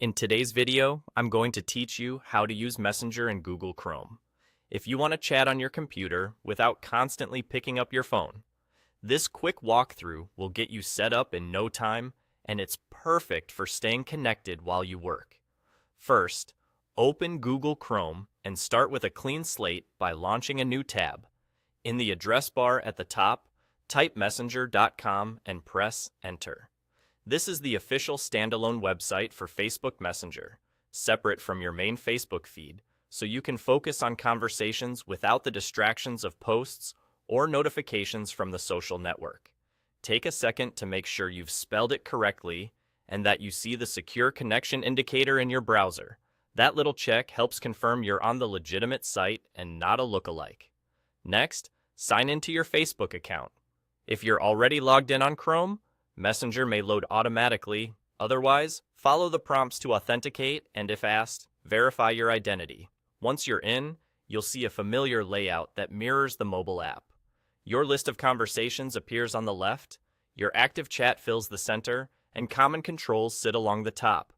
In today's video, I'm going to teach you how to use Messenger in Google Chrome. If you want to chat on your computer without constantly picking up your phone, this quick walkthrough will get you set up in no time, and it's perfect for staying connected while you work. First, open Google Chrome and start with a clean slate by launching a new tab. In the address bar at the top, type messenger.com and press Enter. This is the official standalone website for Facebook Messenger, separate from your main Facebook feed, so you can focus on conversations without the distractions of posts or notifications from the social network. Take a second to make sure you've spelled it correctly and that you see the secure connection indicator in your browser. That little check helps confirm you're on the legitimate site and not a lookalike. Next, sign into your Facebook account. If you're already logged in on Chrome, Messenger may load automatically. Otherwise, follow the prompts to authenticate and, if asked, verify your identity. Once you're in, you'll see a familiar layout that mirrors the mobile app. Your list of conversations appears on the left, your active chat fills the center, and common controls sit along the top.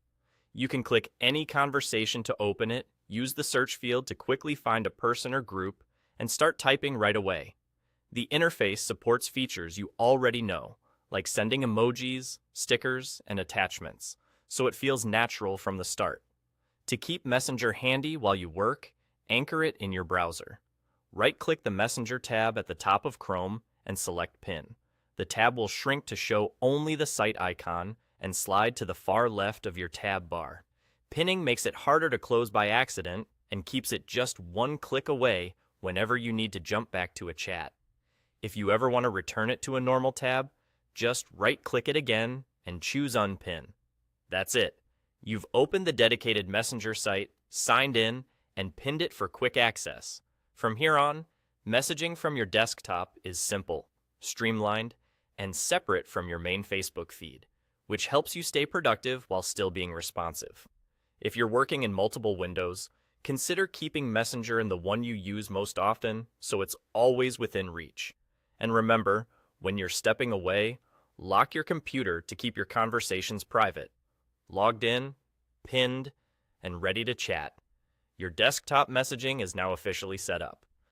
You can click any conversation to open it, use the search field to quickly find a person or group, and start typing right away. The interface supports features you already know, like sending emojis, stickers, and attachments, so it feels natural from the start. To keep Messenger handy while you work, anchor it in your browser. Right-click the Messenger tab at the top of Chrome and select Pin. The tab will shrink to show only the site icon and slide to the far left of your tab bar. Pinning makes it harder to close by accident and keeps it just one click away whenever you need to jump back to a chat. If you ever want to return it to a normal tab, just right-click it again and choose Unpin. That's it. You've opened the dedicated Messenger site, signed in, and pinned it for quick access. From here on, messaging from your desktop is simple, streamlined, and separate from your main Facebook feed, which helps you stay productive while still being responsive. If you're working in multiple windows, consider keeping Messenger in the one you use most often so it's always within reach. And remember, when you're stepping away, lock your computer to keep your conversations private. Logged in, pinned, and ready to chat. Your desktop messaging is now officially set up.